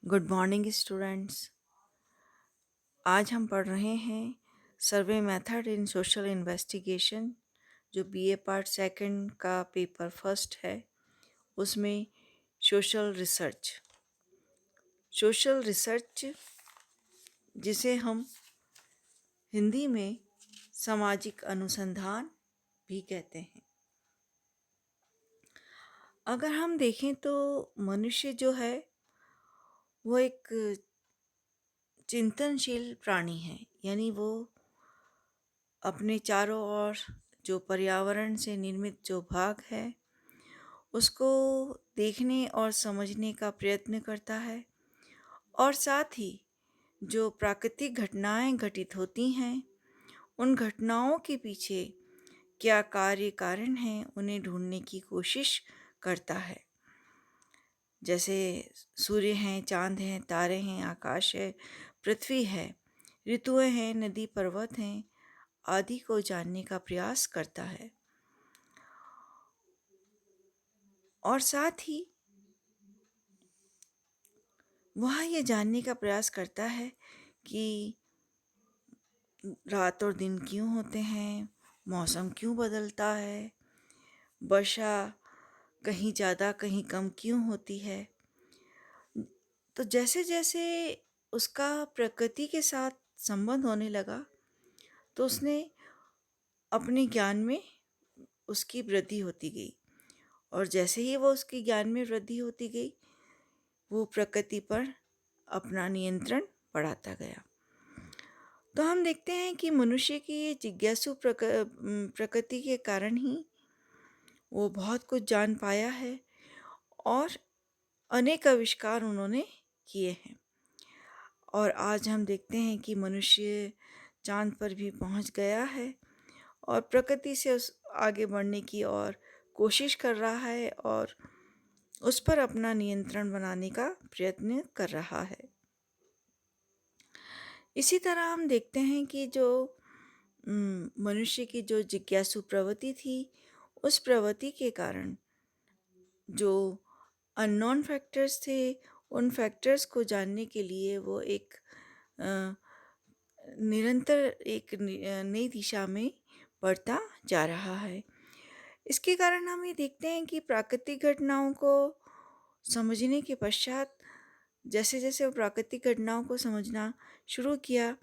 Good morning students. आज हम पढ़ रहे हैं survey method in social investigation, जो बीए पार्ट सेकंड का पेपर फर्स्ट है। उसमें सोशल रिसर्च जिसे हम हिंदी में सामाजिक अनुसंधान भी कहते हैं। अगर हम देखें तो मनुष्य जो है वो एक चिंतनशील प्राणी है, यानी वो अपने चारों ओर जो पर्यावरण से निर्मित जो भाग है उसको देखने और समझने का प्रयत्न करता है, और साथ ही जो प्राकृतिक घटनाएं घटित होती हैं उन घटनाओं के पीछे क्या कार्य कारण हैं उन्हें ढूंढने की कोशिश करता है। जैसे सूर्य हैं, चांद हैं, तारे हैं, आकाश है, पृथ्वी है, ऋतुएं हैं, नदी पर्वत हैं आदि को जानने का प्रयास करता है। और साथ ही वह ये जानने का प्रयास करता है कि रात और दिन क्यों होते हैं, मौसम क्यों बदलता है, वर्षा कहीं ज़्यादा कहीं कम क्यों होती है। तो जैसे जैसे उसका प्रकृति के साथ संबंध होने लगा तो उसने अपने ज्ञान में उसकी वृद्धि होती गई, और जैसे ही वो उसकी ज्ञान में वृद्धि होती गई वो प्रकृति पर अपना नियंत्रण बढ़ाता गया। तो हम देखते हैं कि मनुष्य की ये जिज्ञासु प्रकृति के कारण ही वो बहुत कुछ जान पाया है, और अनेक आविष्कार उन्होंने किए हैं। और आज हम देखते हैं कि मनुष्य चांद पर भी पहुंच गया है और प्रकृति से उस आगे बढ़ने की और कोशिश कर रहा है और उस पर अपना नियंत्रण बनाने का प्रयत्न कर रहा है। इसी तरह हम देखते हैं कि जो मनुष्य की जो जिज्ञासु प्रवृत्ति थी, उस प्रवृत्ति के कारण जो अननोन फैक्टर्स थे उन फैक्टर्स को जानने के लिए वो एक अ, निरंतर एक नई दिशा में बढ़ता जा रहा है। इसके कारण हम ये देखते हैं कि प्राकृतिक घटनाओं को समझने के पश्चात जैसे जैसे वो प्राकृतिक घटनाओं को समझना शुरू किया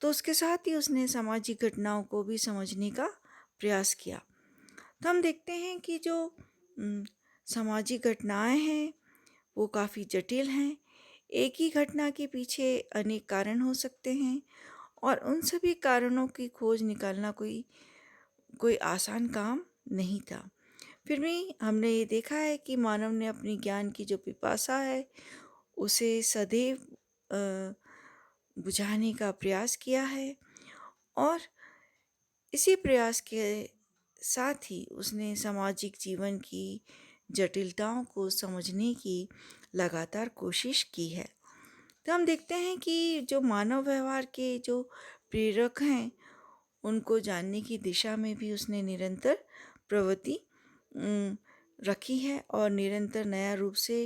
तो उसके साथ ही उसने सामाजिक घटनाओं को भी समझने का प्रयास किया। तो हम देखते हैं कि जो उम, सामाजिक घटनाएं हैं वो काफ़ी जटिल हैं। एक ही घटना के पीछे अनेक कारण हो सकते हैं, और उन सभी कारणों की खोज निकालना कोई कोई आसान काम नहीं था। फिर भी हमने ये देखा है कि मानव ने अपनी ज्ञान की जो पिपासा है उसे सदैव अ, बुझाने का प्रयास किया है, और इसी प्रयास के साथ ही उसने सामाजिक जीवन की जटिलताओं को समझने की लगातार कोशिश की है। तो हम देखते हैं कि जो मानव व्यवहार के जो प्रेरक हैं उनको जानने की दिशा में भी उसने निरंतर प्रवृत्ति अम, रखी है और निरंतर नया रूप से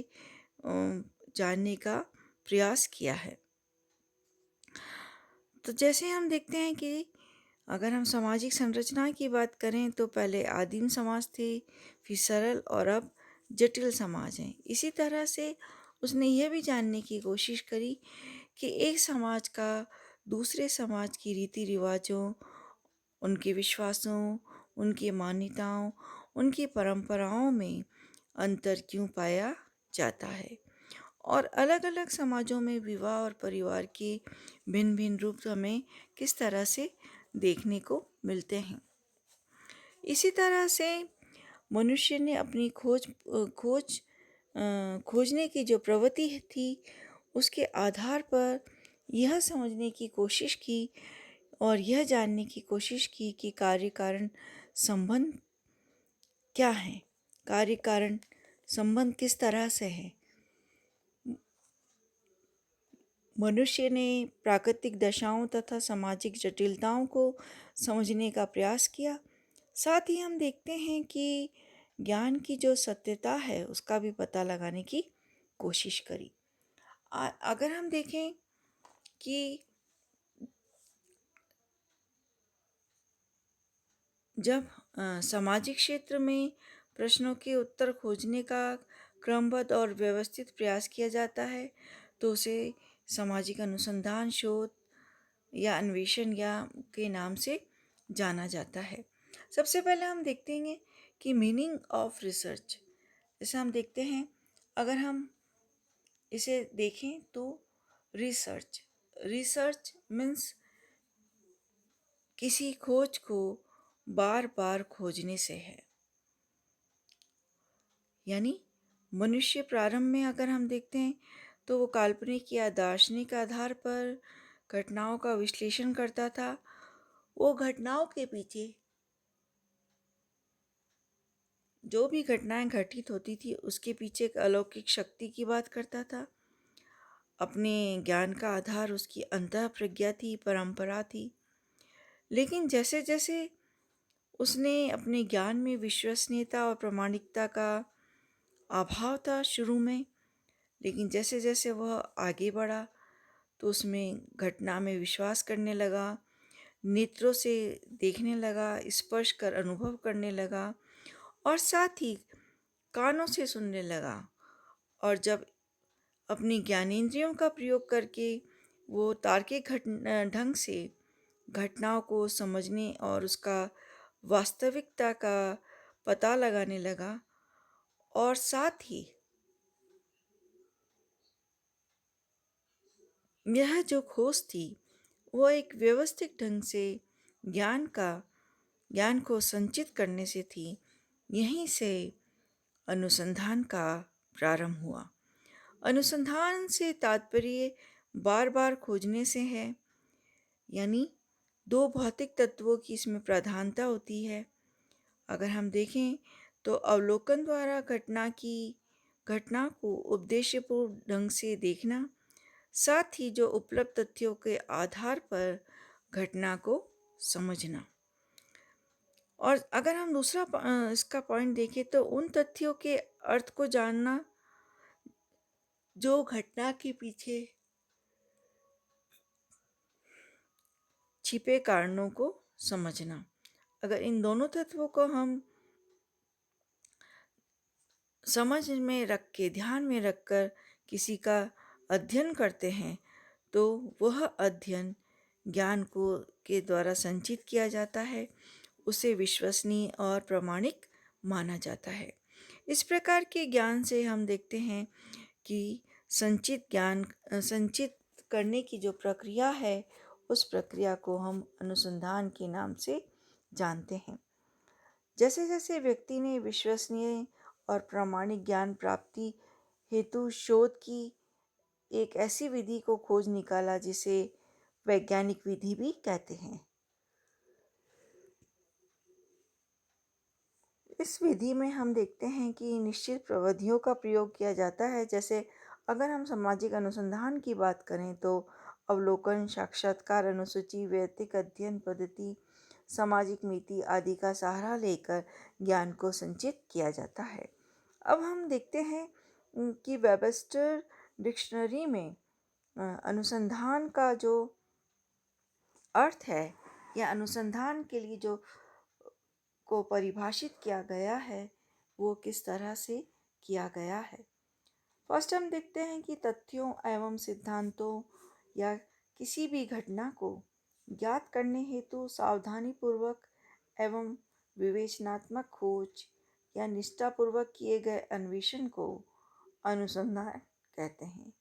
जानने का प्रयास किया है। तो जैसे हम देखते हैं कि अगर हम सामाजिक संरचना की बात करें तो पहले आदिम समाज थे, फिर सरल और अब जटिल समाज हैं। इसी तरह से उसने यह भी जानने की कोशिश करी कि एक समाज का दूसरे समाज की रीति रिवाजों, उनके विश्वासों, उनकी मान्यताओं, उनकी परंपराओं में अंतर क्यों पाया जाता है, और अलग-अलग समाजों में विवाह और परिवार के भिन्न-भिन्न रूप हमें किस तरह से देखने को मिलते हैं। इसी तरह से मनुष्य ने अपनी खोजने की जो प्रवृत्ति थी उसके आधार पर यह समझने की कोशिश की और यह जानने की कोशिश की कि कार्य कारण संबंध क्या है, कार्य कारण संबंध किस तरह से है। मनुष्य ने प्राकृतिक दशाओं तथा सामाजिक जटिलताओं को समझने का प्रयास किया। साथ ही हम देखते हैं कि ज्ञान की जो सत्यता है उसका भी पता लगाने की कोशिश करी। अगर हम देखें कि जब सामाजिक क्षेत्र में प्रश्नों के उत्तर खोजने का क्रमबद्ध और व्यवस्थित प्रयास किया जाता है, तो उसे सामाजिक अनुसंधान, शोध या अन्वेषण या के नाम से जाना जाता है। सबसे पहले हम देखते हैं कि मीनिंग ऑफ रिसर्च। जैसे हम देखते हैं, अगर हम इसे देखें तो रिसर्च रिसर्च मीन्स किसी खोज को बार बार खोजने से है। यानी मनुष्य प्रारंभ में अगर हम देखते हैं तो वो काल्पनिक या दार्शनिक आधार पर घटनाओं का विश्लेषण करता था। वो घटनाओं के पीछे जो भी घटनाएं घटित होती थी उसके पीछे एक अलौकिक शक्ति की बात करता था। अपने ज्ञान का आधार उसकी अंतःप्रज्ञा थी, परंपरा थी। लेकिन जैसे जैसे उसने अपने ज्ञान में विश्वसनीयता और प्रामाणिकता का अभाव था शुरू में, लेकिन जैसे जैसे वह आगे बढ़ा तो उसमें घटना में विश्वास करने लगा, नेत्रों से देखने लगा, स्पर्श कर अनुभव करने लगा और साथ ही कानों से सुनने लगा। और जब अपनी ज्ञानेंद्रियों का प्रयोग करके वो तार्किक ढंग से घटनाओं को समझने और उसका वास्तविकता का पता लगाने लगा, और साथ ही यह जो खोज थी वो एक व्यवस्थित ढंग से ज्ञान को संचित करने से थी। यहीं से अनुसंधान का प्रारंभ हुआ। अनुसंधान से तात्पर्य बार बार खोजने से है। यानी दो भौतिक तत्वों की इसमें प्रधानता होती है। अगर हम देखें तो अवलोकन द्वारा घटना को उद्देश्यपूर्ण ढंग से देखना, साथ ही जो उपलब्ध तथ्यों के आधार पर घटना को समझना। और अगर हम दूसरा इसका पॉइंट देखें तो उन तथ्यों के अर्थ को जानना जो घटना के पीछे छिपे कारणों को समझना। अगर इन दोनों तत्वों को हम समझ में रख के, ध्यान में रखकर किसी का अध्ययन करते हैं तो वह अध्ययन ज्ञान को के द्वारा संचित किया जाता है, उसे विश्वसनीय और प्रामाणिक माना जाता है। इस प्रकार के ज्ञान से हम देखते हैं कि संचित करने की जो प्रक्रिया है उस प्रक्रिया को हम अनुसंधान के नाम से जानते हैं। जैसे जैसे व्यक्ति ने विश्वसनीय और प्रामाणिक ज्ञान प्राप्ति हेतु शोध की एक ऐसी विधि को खोज निकाला जिसे वैज्ञानिक विधि भी कहते हैं। इस विधि में हम देखते हैं कि निश्चित प्रविधियों का प्रयोग किया जाता है। जैसे अगर हम सामाजिक अनुसंधान की बात करें तो अवलोकन, साक्षात्कार, अनुसूची, वैयक्तिक अध्ययन पद्धति, सामाजिक मिति आदि का सहारा लेकर ज्ञान को संचित किया जाता है। अब हम देखते हैं कि वेबस्टर डिक्शनरी में अनुसंधान का जो अर्थ है या अनुसंधान के लिए जो को परिभाषित किया गया है वो किस तरह से किया गया है। फर्स्ट हम देखते हैं कि तथ्यों एवं सिद्धांतों या किसी भी घटना को ज्ञात करने हेतु सावधानीपूर्वक एवं विवेचनात्मक खोज या निष्ठापूर्वक किए गए अन्वेषण को अनुसंधान कहते हैं।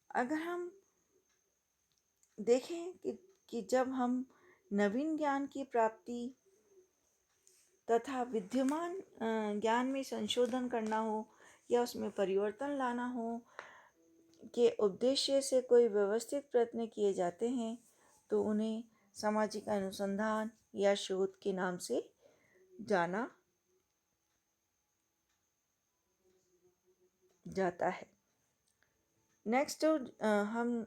अगर हम देखें कि जब हम नवीन ज्ञान की प्राप्ति तथा विद्यमान ज्ञान में संशोधन करना हो या उसमें परिवर्तन लाना हो के उद्देश्य से कोई व्यवस्थित प्रयत्न किए जाते हैं तो उन्हें सामाजिक अनुसंधान या शोध के नाम से जाना जाता है। नेक्स्ट हम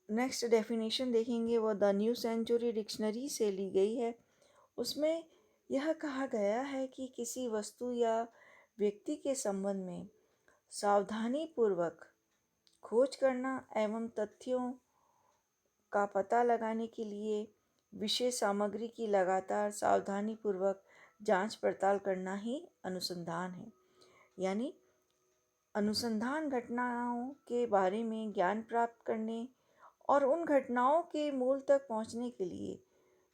नेक्स्ट डेफिनेशन देखेंगे वो द न्यू सेंचुरी डिक्शनरी से ली गई है। उसमें यह कहा गया है कि किसी वस्तु या व्यक्ति के संबंध में सावधानीपूर्वक खोज करना एवं तथ्यों का पता लगाने के लिए विशेष सामग्री की लगातार सावधानीपूर्वक जांच पड़ताल करना ही अनुसंधान है। यानी अनुसंधान घटनाओं के बारे में ज्ञान प्राप्त करने और उन घटनाओं के मूल तक पहुंचने के लिए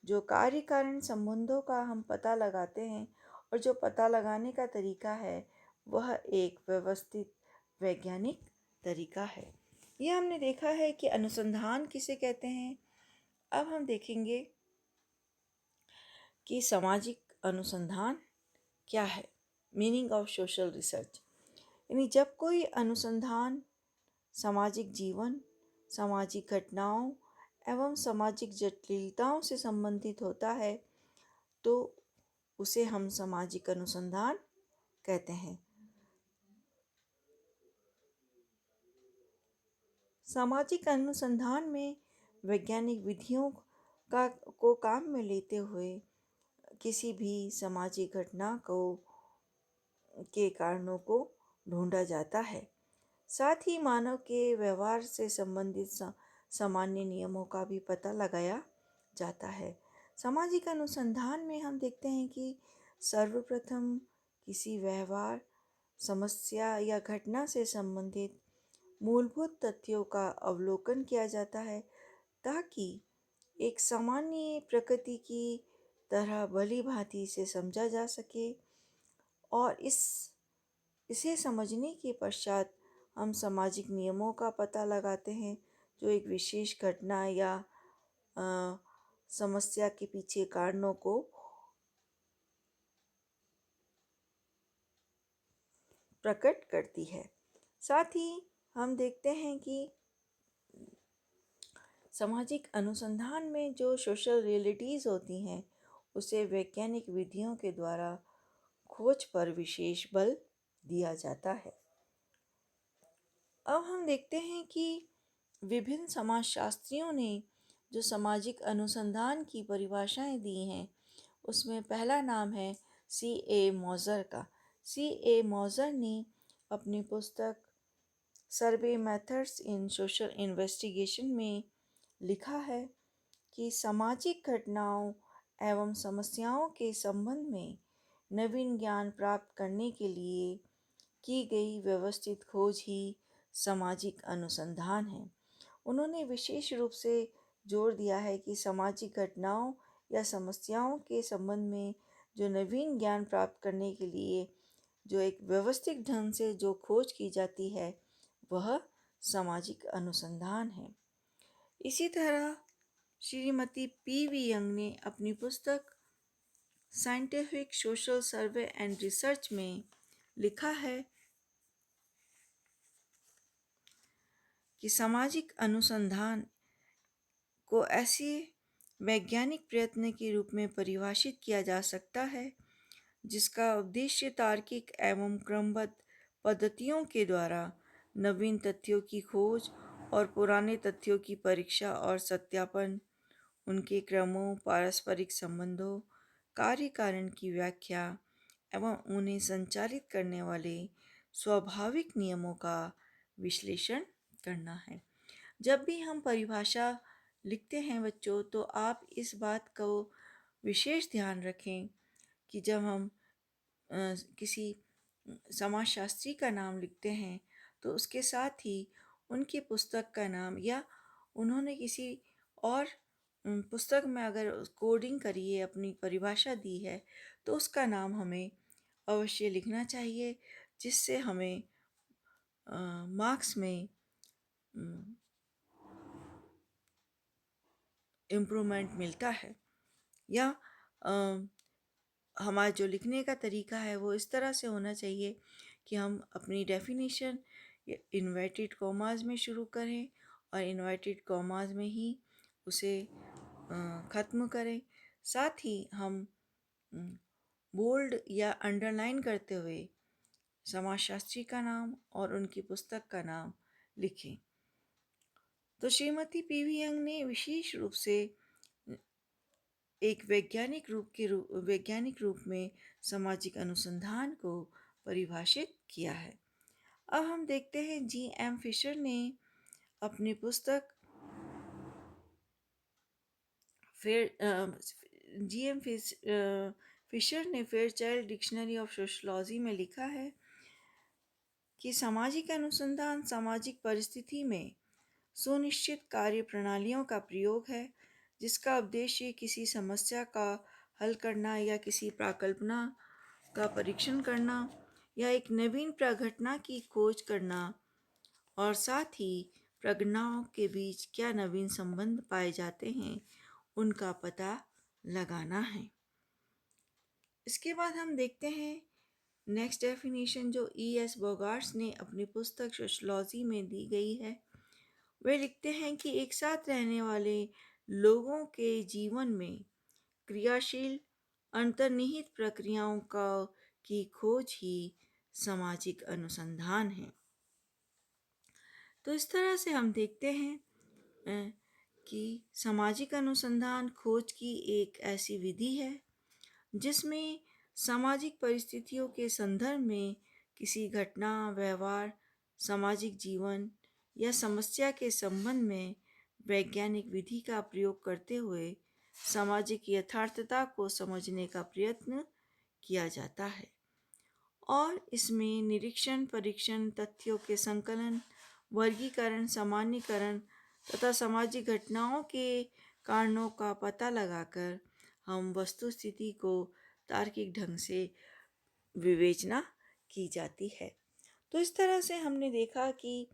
जो कार्य कारण संबंधों का हम पता लगाते हैं और जो पता लगाने का तरीका है वह एक व्यवस्थित वैज्ञानिक तरीका है। यह हमने देखा है कि अनुसंधान किसे कहते हैं। अब हम देखेंगे कि सामाजिक अनुसंधान क्या है। मीनिंग ऑफ सोशल रिसर्च, यानी जब कोई अनुसंधान सामाजिक जीवन, सामाजिक घटनाओं एवं सामाजिक जटिलताओं से संबंधित होता है तो उसे हम सामाजिक अनुसंधान कहते हैं। सामाजिक अनुसंधान में वैज्ञानिक विधियों को काम में लेते हुए किसी भी सामाजिक घटना के कारणों को ढूंढा जाता है। साथ ही मानव के व्यवहार से संबंधित सामान्य नियमों का भी पता लगाया जाता है। सामाजिक अनुसंधान में हम देखते हैं कि सर्वप्रथम किसी व्यवहार, समस्या या घटना से संबंधित मूलभूत तथ्यों का अवलोकन किया जाता है ताकि एक सामान्य प्रकृति की तरह भली भांति से समझा जा सके और इसे समझने के पश्चात हम सामाजिक नियमों का पता लगाते हैं जो एक विशेष घटना या समस्या के पीछे कारणों को प्रकट करती है। साथ ही हम देखते हैं कि सामाजिक अनुसंधान में जो सोशल रियलिटीज़ होती हैं उसे वैज्ञानिक विधियों के द्वारा खोज पर विशेष बल दिया जाता है। अब हम देखते हैं कि विभिन्न समाजशास्त्रियों ने जो सामाजिक अनुसंधान की परिभाषाएं दी हैं उसमें पहला नाम है C.A. मॉजर का। C.A. मॉजर ने अपनी पुस्तक सर्वे मेथड्स इन सोशल इन्वेस्टिगेशन में लिखा है कि सामाजिक घटनाओं एवं समस्याओं के संबंध में नवीन ज्ञान प्राप्त करने के लिए की गई व्यवस्थित खोज ही सामाजिक अनुसंधान है। उन्होंने विशेष रूप से जोर दिया है कि सामाजिक घटनाओं या समस्याओं के संबंध में जो नवीन ज्ञान प्राप्त करने के लिए जो एक व्यवस्थित ढंग से जो खोज की जाती है वह सामाजिक अनुसंधान है। इसी तरह श्रीमती P.V. यंग ने अपनी पुस्तक scientific social survey and research में लिखा है कि सामाजिक अनुसंधान को ऐसे वैज्ञानिक प्रयत्न के रूप में परिभाषित किया जा सकता है जिसका उद्देश्य तार्किक एवं क्रमबद्ध पद्धतियों के द्वारा नवीन तथ्यों की खोज और पुराने तथ्यों की परीक्षा और सत्यापन, उनके क्रमों, पारस्परिक संबंधों, कार्य कारण की व्याख्या एवं उन्हें संचालित करने वाले स्वाभाविक नियमों का विश्लेषण करना है। जब भी हम परिभाषा लिखते हैं बच्चों तो आप इस बात को विशेष ध्यान रखें कि जब हम किसी समाजशास्त्री का नाम लिखते हैं तो उसके साथ ही उनकी पुस्तक का नाम या उन्होंने किसी और पुस्तक में अगर कोडिंग करी है, अपनी परिभाषा दी है तो उसका नाम हमें अवश्य लिखना चाहिए जिससे हमें मार्क्स में इम्प्रूवमेंट मिलता है। या हमारा जो लिखने का तरीका है वो इस तरह से होना चाहिए कि हम अपनी डेफिनेशन इन्वर्टेड कॉमास में शुरू करें और इन्वर्टेड कॉमास में ही उसे ख़त्म करें। साथ ही हम बोल्ड या अंडरलाइन करते हुए समाजशास्त्री का नाम और उनकी पुस्तक का नाम लिखें। तो श्रीमती P.V. यंग ने विशेष रूप से एक वैज्ञानिक रूप में सामाजिक अनुसंधान को परिभाषित किया है। अब हम देखते हैं जी एम फिशर ने अपनी पुस्तक फेयर जी एम फिशर ने फेयरचाइल्ड डिक्शनरी ऑफ सोशलॉजी में लिखा है कि सामाजिक अनुसंधान सामाजिक परिस्थिति में सुनिश्चित कार्य प्रणालियों का प्रयोग है जिसका उद्देश्य किसी समस्या का हल करना या किसी प्राकल्पना का परीक्षण करना या एक नवीन प्रघटना की खोज करना और साथ ही प्रगणनाओं के बीच क्या नवीन संबंध पाए जाते हैं उनका पता लगाना है। इसके बाद हम देखते हैं नेक्स्ट डेफिनेशन जो ई एस बोगार्ट्स ने अपनी पुस्तक सोशलॉजी में दी गई है। वे लिखते हैं कि एक साथ रहने वाले लोगों के जीवन में क्रियाशील अंतर्निहित प्रक्रियाओं का की खोज ही सामाजिक अनुसंधान है। तो इस तरह से हम देखते हैं कि सामाजिक अनुसंधान खोज की एक ऐसी विधि है जिसमें सामाजिक परिस्थितियों के संदर्भ में किसी घटना, व्यवहार, सामाजिक जीवन या समस्या के संबंध में वैज्ञानिक विधि का प्रयोग करते हुए सामाजिक यथार्थता को समझने का प्रयत्न किया जाता है और इसमें निरीक्षण, परीक्षण, तथ्यों के संकलन, वर्गीकरण, सामान्यीकरण तथा सामाजिक घटनाओं के कारणों का पता लगाकर हम वस्तुस्थिति को तार्किक ढंग से विवेचना की जाती है। तो इस तरह से हमने देखा कि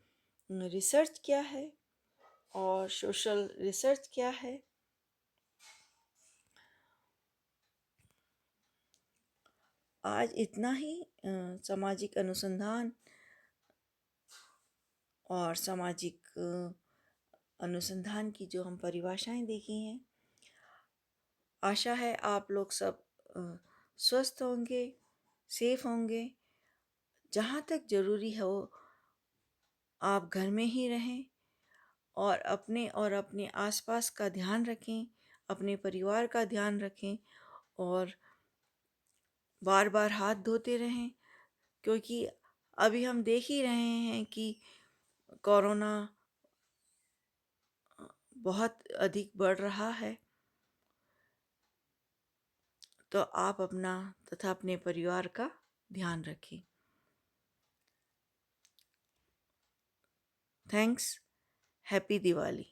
रिसर्च क्या है और सोशल रिसर्च क्या है। आज इतना ही सामाजिक अनुसंधान और सामाजिक अनुसंधान की जो हम परिभाषाएं देखी हैं। आशा है आप लोग सब स्वस्थ होंगे, सेफ होंगे। जहाँ तक ज़रूरी हो आप घर में ही रहें और अपने आसपास का ध्यान रखें, अपने परिवार का ध्यान रखें और बार बार हाथ धोते रहें क्योंकि अभी हम देख ही रहे हैं कि कोरोना बहुत अधिक बढ़ रहा है। तो आप अपना तथा अपने परिवार का ध्यान रखें। थैंक्स। हैप्पी दिवाली।